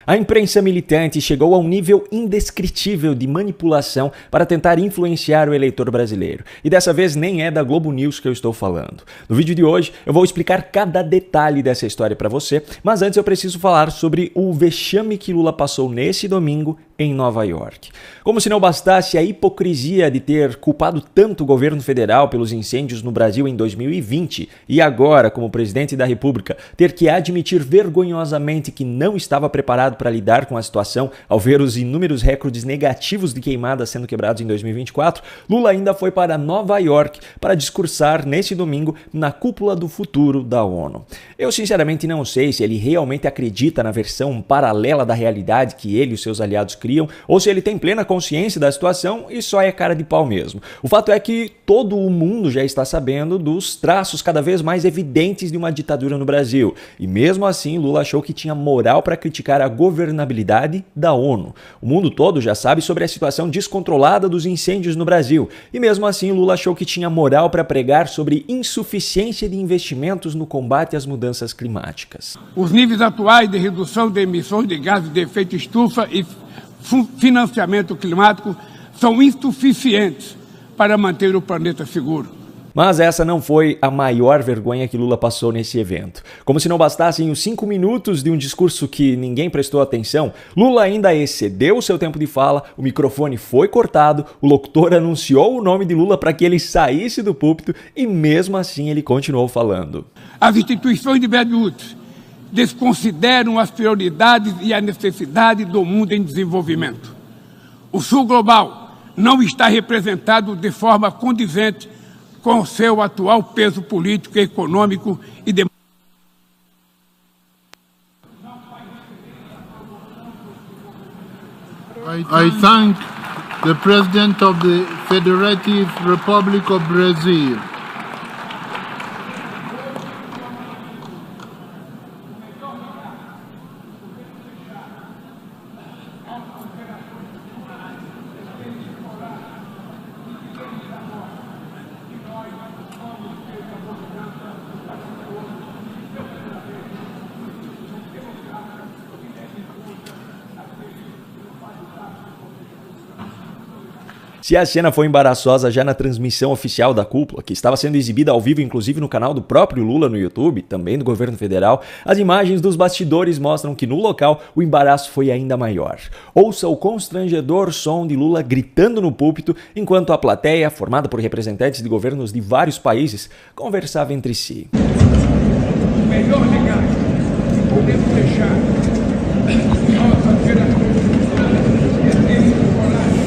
A imprensa militante chegou a um nível indescritível de manipulação para tentar influenciar o eleitor brasileiro. E dessa vez nem é da Globo News que eu estou falando. No vídeo de hoje eu vou explicar cada detalhe dessa história para você, mas antes eu preciso falar sobre o vexame que Lula passou nesse domingo em Nova York. Como se não bastasse a hipocrisia de ter culpado tanto o governo federal pelos incêndios no Brasil em 2020 e agora, como presidente da República, ter que admitir vergonhosamente que não estava preparado para lidar com a situação ao ver os inúmeros recordes negativos de queimadas sendo quebrados em 2024, Lula ainda foi para Nova York para discursar nesse domingo na cúpula do futuro da ONU. Eu sinceramente não sei se ele realmente acredita na versão paralela da realidade que ele e os seus aliados criam, ou se ele tem plena consciência da situação e só é cara de pau mesmo. O fato é que todo o mundo já está sabendo dos traços cada vez mais evidentes de uma ditadura no Brasil, e mesmo assim Lula achou que tinha moral para criticar a governabilidade da ONU. O mundo todo já sabe sobre a situação descontrolada dos incêndios no Brasil, e mesmo assim Lula achou que tinha moral para pregar sobre insuficiência de investimentos no combate às mudanças climáticas. Os níveis atuais de redução de emissões de gases de efeito estufa e financiamento climático são insuficientes para manter o planeta seguro. Mas essa não foi a maior vergonha que Lula passou nesse evento. Como se não bastassem os 5 minutos de um discurso que ninguém prestou atenção, Lula ainda excedeu o seu tempo de fala, o microfone foi cortado, o locutor anunciou o nome de Lula para que ele saísse do púlpito e mesmo assim ele continuou falando. As instituições de Bretton Woods desconsideram as prioridades e a necessidade do mundo em desenvolvimento. O Sul global não está representado de forma condizente com o seu atual peso político, econômico e democrático. I thank the President of the Federative Republic of Brazil. Se a cena foi embaraçosa já na transmissão oficial da cúpula, que estava sendo exibida ao vivo inclusive no canal do próprio Lula no YouTube, também do governo federal, as imagens dos bastidores mostram que no local o embaraço foi ainda maior. Ouça o constrangedor som de Lula gritando no púlpito, enquanto a plateia, formada por representantes de governos de vários países, conversava entre si. O melhor legado que podemos deixar nossa geração é ter coragem.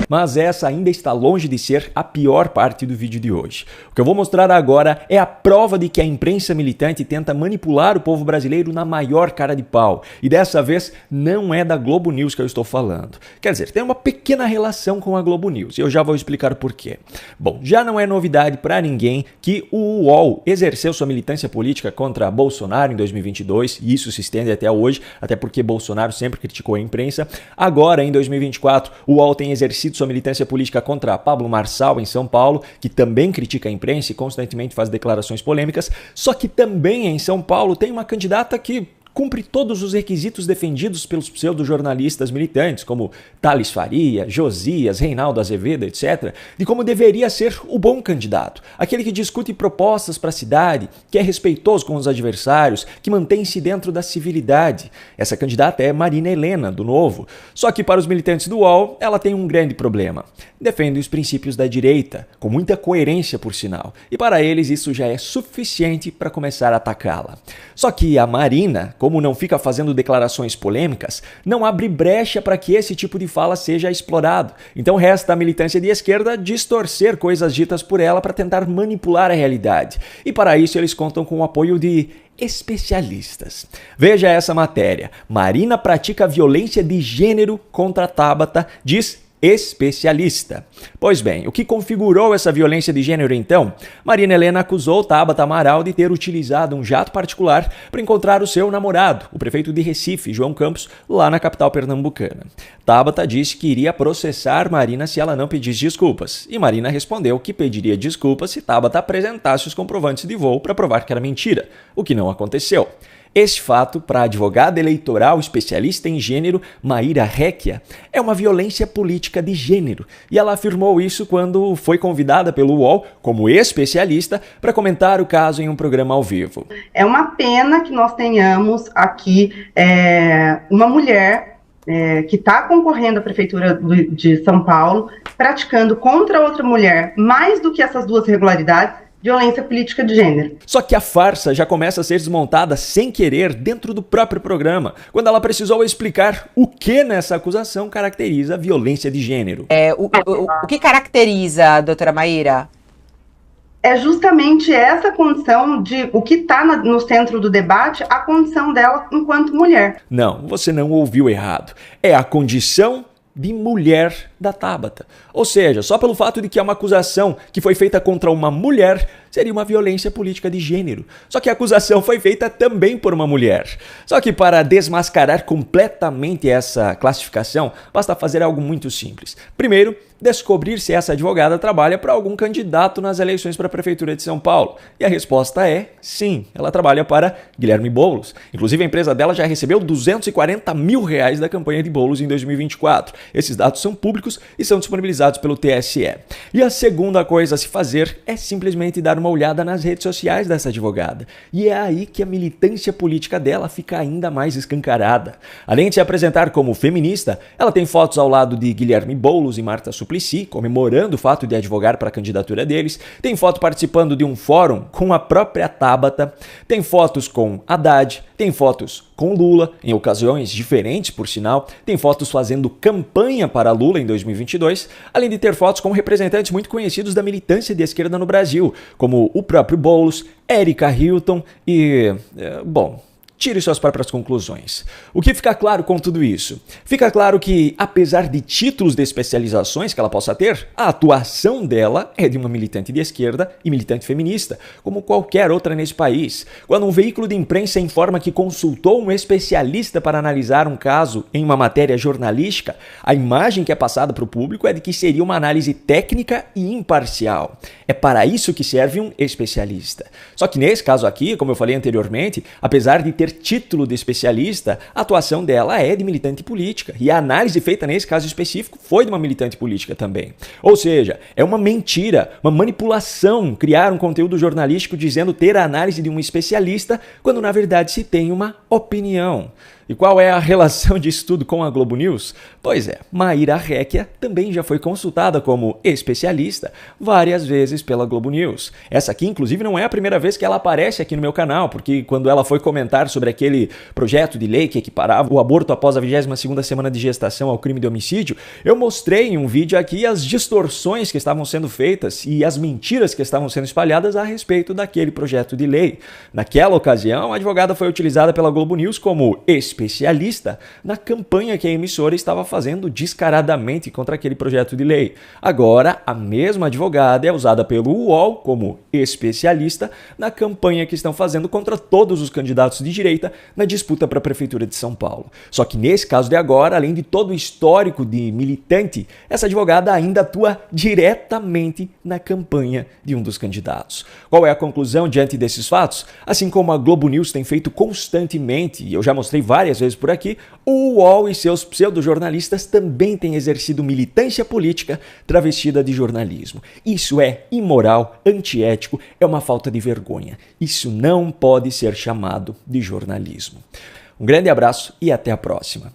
Mas essa ainda está longe de ser a pior parte do vídeo de hoje. O que eu vou mostrar agora é a prova de que a imprensa militante tenta manipular o povo brasileiro na maior cara de pau. E dessa vez não é da Globo News que eu estou falando. Quer dizer, tem uma pequena relação com a Globo News e eu já vou explicar por quê. Bom, já não é novidade para ninguém que o UOL exerceu sua militância política contra Bolsonaro em 2022 e isso se estende até hoje, até porque Bolsonaro sempre criticou a imprensa. Agora, em 2024, o UOL tem exercido sua militância política contra Pablo Marçal em São Paulo, que também critica a imprensa e constantemente faz declarações polêmicas, só que também em São Paulo tem uma candidata que cumpre todos os requisitos defendidos pelos pseudo-jornalistas militantes, como Thales Faria, Josias, Reinaldo Azevedo, etc., de como deveria ser o bom candidato, aquele que discute propostas para a cidade, que é respeitoso com os adversários, que mantém-se dentro da civilidade. Essa candidata é Marina Helena, do Novo. Só que para os militantes do UOL, ela tem um grande problema. Defende os princípios da direita, com muita coerência, por sinal, e para eles isso já é suficiente para começar a atacá-la. Só que a Marina, como não fica fazendo declarações polêmicas, não abre brecha para que esse tipo de fala seja explorado. Então resta à militância de esquerda distorcer coisas ditas por ela para tentar manipular a realidade. E para isso eles contam com o apoio de especialistas. Veja essa matéria. Marina pratica violência de gênero contra Tabata, diz especialista. Pois bem, o que configurou essa violência de gênero então? Marina Helena acusou Tabata Amaral de ter utilizado um jato particular para encontrar o seu namorado, o prefeito de Recife, João Campos, lá na capital pernambucana. Tabata disse que iria processar Marina se ela não pedisse desculpas, e Marina respondeu que pediria desculpas se Tabata apresentasse os comprovantes de voo para provar que era mentira, o que não aconteceu. Este fato, para a advogada eleitoral especialista em gênero Maíra Réquia, é uma violência política de gênero, e ela afirmou isso quando foi convidada pelo UOL como especialista para comentar o caso em um programa ao vivo. É uma pena que nós tenhamos aqui uma mulher que está concorrendo à Prefeitura de São Paulo, praticando contra outra mulher, mais do que essas duas irregularidades, violência política de gênero. Só que a farsa já começa a ser desmontada sem querer dentro do próprio programa, quando ela precisou explicar o que nessa acusação caracteriza a violência de gênero. O que caracteriza, doutora Maíra? É justamente essa condição de o que está no centro do debate, a condição dela enquanto mulher. Não, você não ouviu errado. É a condição de mulher da Tabata. Ou seja, só pelo fato de que é uma acusação que foi feita contra uma mulher, seria uma violência política de gênero. Só que a acusação foi feita também por uma mulher. Só que para desmascarar completamente essa classificação, basta fazer algo muito simples. Primeiro, descobrir se essa advogada trabalha para algum candidato nas eleições para a Prefeitura de São Paulo. E a resposta é sim, ela trabalha para Guilherme Boulos. Inclusive, a empresa dela já recebeu R$240 mil da campanha de Boulos em 2024. Esses dados são públicos e são disponibilizados pelo TSE. E a segunda coisa a se fazer é simplesmente dar uma olhada nas redes sociais dessa advogada. E é aí que a militância política dela fica ainda mais escancarada. Além de se apresentar como feminista, ela tem fotos ao lado de Guilherme Boulos e Marta Suplicy, comemorando o fato de advogar para a candidatura deles, tem foto participando de um fórum com a própria Tabata, tem fotos com Haddad, tem fotos com Lula, em ocasiões diferentes, por sinal, tem fotos fazendo campanha para Lula em 2022, além de ter fotos com representantes muito conhecidos da militância de esquerda no Brasil, como o próprio Boulos, Érica Hilton e... tire suas próprias conclusões. O que fica claro com tudo isso? Fica claro que, apesar de títulos de especializações que ela possa ter, a atuação dela é de uma militante de esquerda e militante feminista, como qualquer outra nesse país. Quando um veículo de imprensa informa que consultou um especialista para analisar um caso em uma matéria jornalística, a imagem que é passada para o público é de que seria uma análise técnica e imparcial. É para isso que serve um especialista. Só que nesse caso aqui, como eu falei anteriormente, apesar de ter título de especialista, a atuação dela é de militante política. E a análise feita nesse caso específico foi de uma militante política também. Ou seja, é uma mentira, uma manipulação criar um conteúdo jornalístico dizendo ter a análise de um especialista, quando na verdade se tem uma opinião. E qual é a relação disso tudo com a Globo News? Pois é, Maíra Réquia também já foi consultada como especialista várias vezes pela Globo News. Essa aqui, inclusive, não é a primeira vez que ela aparece aqui no meu canal, porque quando ela foi comentar sobre aquele projeto de lei que equiparava o aborto após a 22ª semana de gestação ao crime de homicídio, eu mostrei em um vídeo aqui as distorções que estavam sendo feitas e as mentiras que estavam sendo espalhadas a respeito daquele projeto de lei. Naquela ocasião, a advogada foi utilizada pela Globo News como especialista na campanha que a emissora estava fazendo descaradamente contra aquele projeto de lei. Agora, a mesma advogada é usada pelo UOL como especialista na campanha que estão fazendo contra todos os candidatos de direita na disputa para a Prefeitura de São Paulo. Só que nesse caso de agora, além de todo o histórico de militante, essa advogada ainda atua diretamente na campanha de um dos candidatos. Qual é a conclusão diante desses fatos? Assim como a Globo News tem feito constantemente, e eu já mostrei várias vezes por aqui, o UOL e seus pseudojornalistas também têm exercido militância política travestida de jornalismo. Isso é imoral, antiético, é uma falta de vergonha. Isso não pode ser chamado de jornalismo. Um grande abraço e até a próxima.